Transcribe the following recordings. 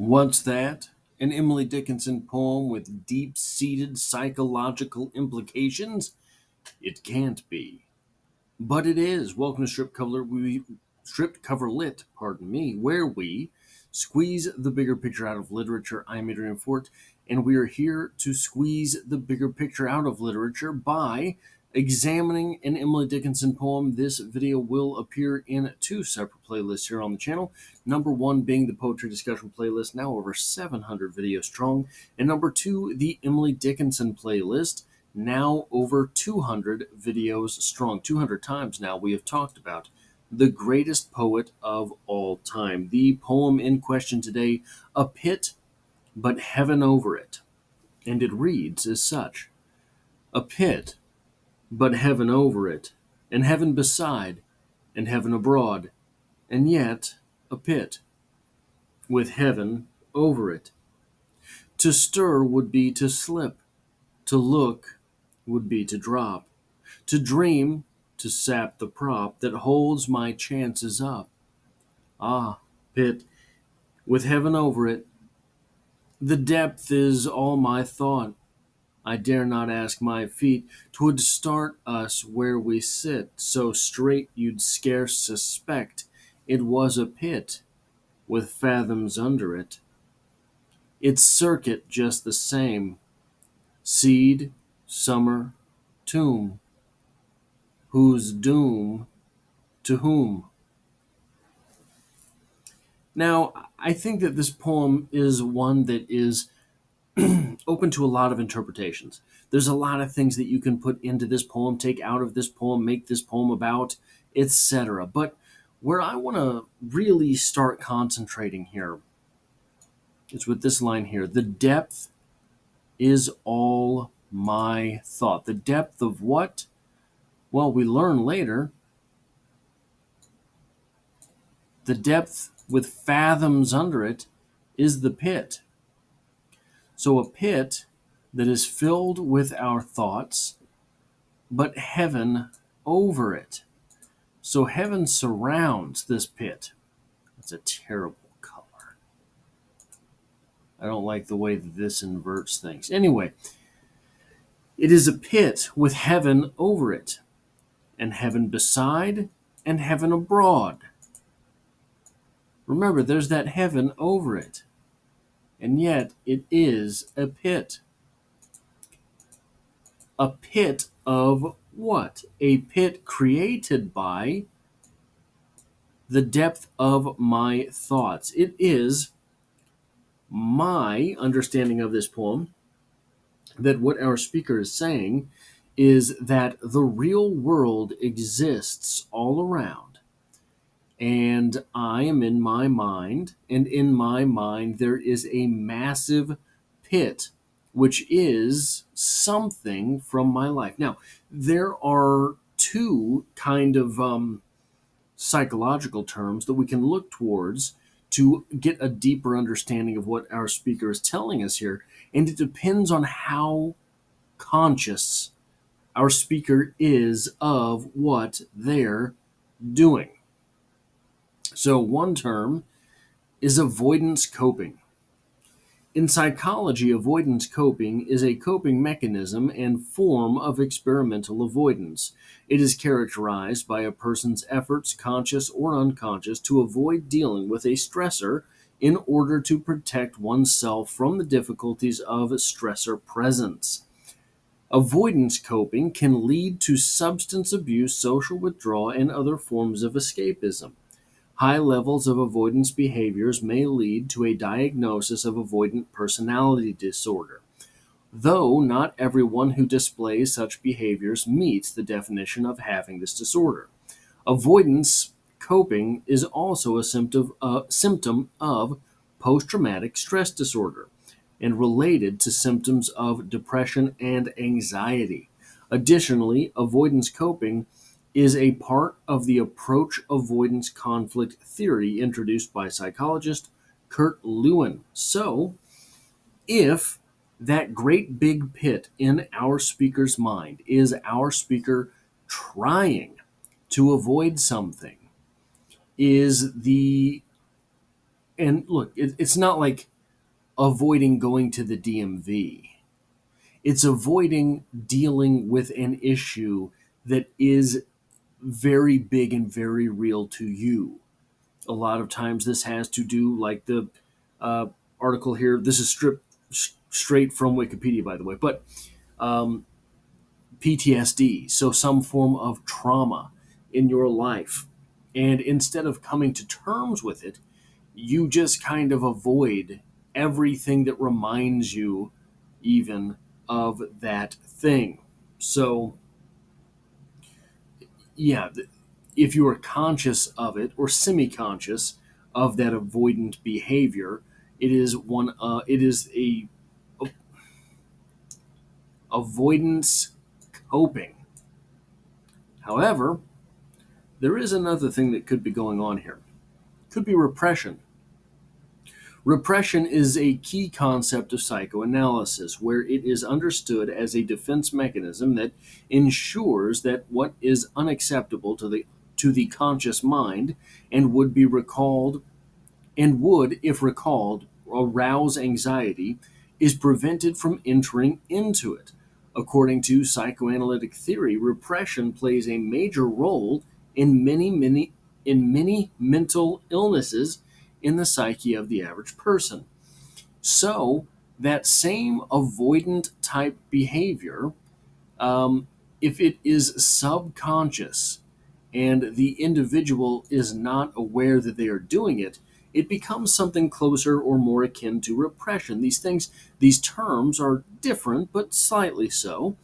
What's that? An Emily Dickinson poem with deep-seated psychological implications? It can't be. But it is. Welcome to Stripped Cover Lit, where we squeeze the bigger picture out of literature. I'm Adrian Fort, and we are here to squeeze the bigger picture out of literature by examining an Emily Dickinson poem. This video will appear in two separate playlists here on the channel. Number one being the poetry discussion playlist, now over 700 videos strong, and number two, the Emily Dickinson playlist, now over 200 videos strong. 200 times now we have talked about the greatest poet of all time. The poem in question today, A Pit, but Heaven Over It. And it reads as such: A pit, but heaven over it, and heaven beside, and heaven abroad, and yet a pit, with heaven over it. To stir would be to slip, to look would be to drop, to dream, to sap the prop that holds my chances up. Ah, pit, with heaven over it. The depth is all my thought. I dare not ask my feet. 'Twould start us where we sit, so straight you'd scarce suspect it was a pit, with fathoms under it. Its circuit just the same. Seed, summer, tomb. Whose doom to whom? Now, I think that this poem is one that is open to a lot of interpretations. There's a lot of things that you can put into this poem, take out of this poem, make this poem about, etc. But where I want to really start concentrating here is with this line here: the depth is all my thought. The depth of what? Well, we learn later. The depth with fathoms under it is the pit. So a pit that is filled with our thoughts, but heaven over it. So heaven surrounds this pit. It's a terrible color. I don't like the way that this inverts things. Anyway, it is a pit with heaven over it, and heaven beside, and heaven abroad. Remember, there's that heaven over it, and yet it is a pit. A pit of what? A pit created by the depth of my thoughts. It is my understanding of this poem that what our speaker is saying is that the real world exists all around, and I am in my mind, and in my mind there is a massive pit which is something from my life. Now, there are two kind of psychological terms that we can look towards to get a deeper understanding of what our speaker is telling us here. And it depends on how conscious our speaker is of what they're doing. So one term is avoidance coping. In psychology, avoidance coping is a coping mechanism and form of experimental avoidance. It is characterized by a person's efforts, conscious or unconscious, to avoid dealing with a stressor in order to protect oneself from the difficulties of stressor presence. Avoidance coping can lead to substance abuse, social withdrawal, and other forms of escapism. High levels of avoidance behaviors may lead to a diagnosis of avoidant personality disorder, though not everyone who displays such behaviors meets the definition of having this disorder. Avoidance coping is also a symptom of post-traumatic stress disorder and related to symptoms of depression and anxiety. Additionally, avoidance coping is a part of the approach avoidance conflict theory introduced by psychologist Kurt Lewin. So, if that great big pit in our speaker's mind is our speaker trying to avoid something, is the, and look, it's not like avoiding going to the DMV. It's avoiding dealing with an issue that is very big and very real to you. A lot of times, this has to do, like the uh, article here. This is straight from Wikipedia, by the way, but um, PTSD, so some form of trauma in your life. And instead of coming to terms with it, you just kind of avoid everything that reminds you even of that thing. So, yeah, if you are conscious of it or semi-conscious of that avoidant behavior, it is a avoidance coping. However, there is another thing that could be going on here. Could be repression. Repression is a key concept of psychoanalysis where it is understood as a defense mechanism that ensures that what is unacceptable to the conscious mind and would be recalled and would, if recalled, arouse anxiety, is prevented from entering into it. According to psychoanalytic theory, repression plays a major role in many mental illnesses in the psyche of the average person. So, that same avoidant type behavior, um, if it is subconscious and the individual is not aware that they are doing it, it becomes something closer or more akin to repression. These terms are different, but slightly so,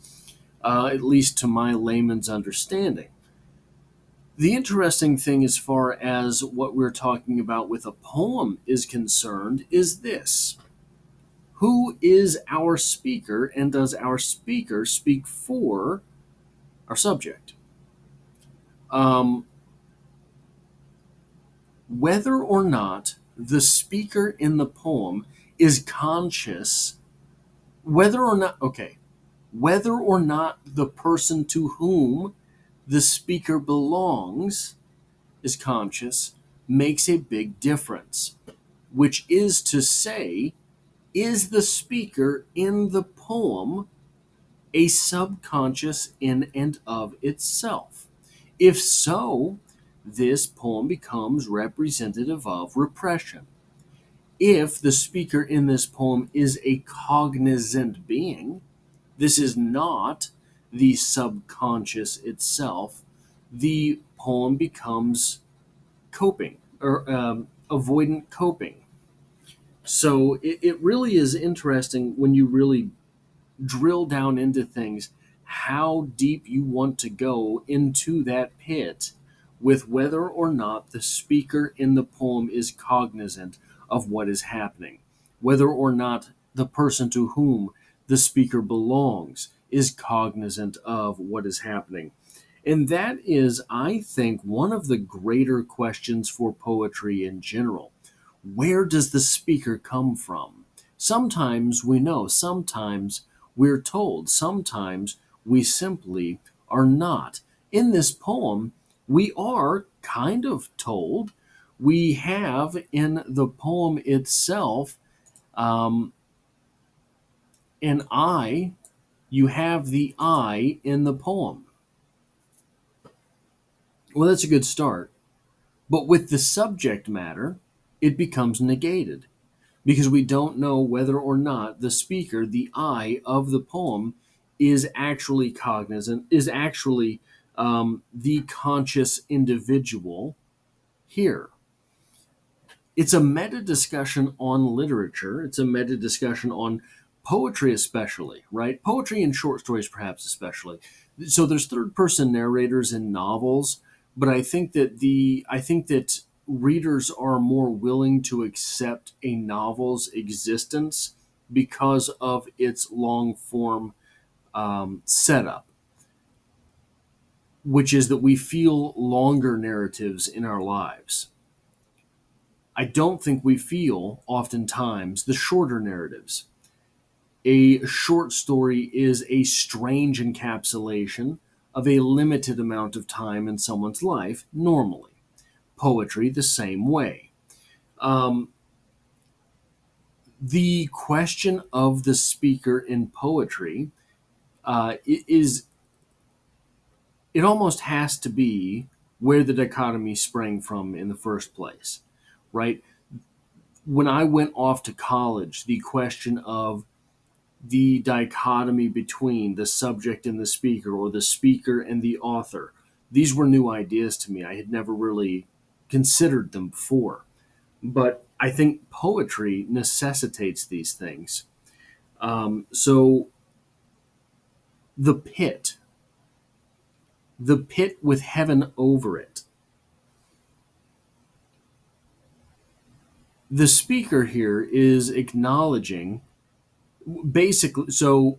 at least to my layman's understanding. The interesting thing, as far as what we're talking about with a poem is concerned, is this: who is our speaker, and does our speaker speak for our subject? Um, Whether or not the speaker in the poem is conscious, whether or not the person to whom the speaker belongs is conscious makes a big difference, which is to say, is the speaker in the poem a subconscious in and of itself? If so, this poem becomes representative of repression. If the speaker in this poem is a cognizant being, this is not the subconscious itself, the poem becomes coping or avoidant coping. So it really is interesting when you really drill down into things, how deep you want to go into that pit with whether or not the speaker in the poem is cognizant of what is happening, whether or not the person to whom the speaker belongs is cognizant of what is happening. And that is, I think, one of the greater questions for poetry in general. Where does the speaker come from? Sometimes we know, sometimes we're told, sometimes we simply are not. In this poem, we are kind of told. We have in the poem itself um, an I. You have the I in the poem. Well, that's a good start. But with the subject matter, it becomes negated because we don't know whether or not the speaker, the I of the poem, is actually cognizant, is actually the conscious individual here. It's a meta discussion on literature. It's a meta discussion on poetry, especially, right? Poetry and short stories, perhaps, especially. So there's third person narrators in novels, but I think that readers are more willing to accept a novel's existence because of its long form setup, which is that we feel longer narratives in our lives. I don't think we feel, oftentimes, the shorter narratives. A short story is a strange encapsulation of a limited amount of time in someone's life, normally. Poetry, the same way. Um, The question of the speaker in poetry is it almost has to be where the dichotomy sprang from in the first place, right? When I went off to college, the question of the dichotomy between the subject and the speaker, or the speaker and the author, these were new ideas to me. I had never really considered them before. But I think poetry necessitates these things. So the pit, the pit with heaven over it. The speaker here is acknowledging basically, so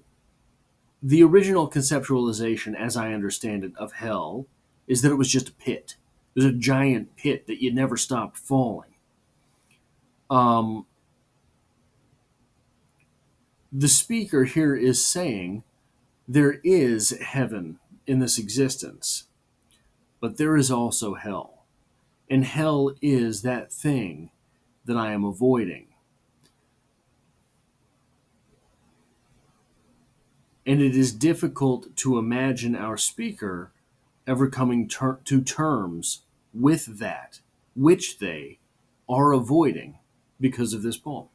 the original conceptualization, as I understand it, of hell is that it was just a pit. It was a giant pit that you never stopped falling. Um, the speaker here is saying there is heaven in this existence, but there is also hell. And hell is that thing that I am avoiding. And it is difficult to imagine our speaker ever coming to terms with that, which they are avoiding because of this poem.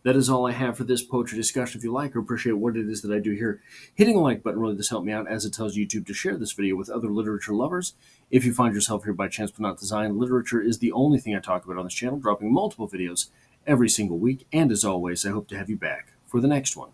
That is all I have for this poetry discussion. If you like or appreciate what it is that I do here, hitting the like button really does help me out, as it tells YouTube to share this video with other literature lovers. If you find yourself here by chance but not design, literature is the only thing I talk about on this channel, dropping multiple videos every single week. And as always, I hope to have you back for the next one.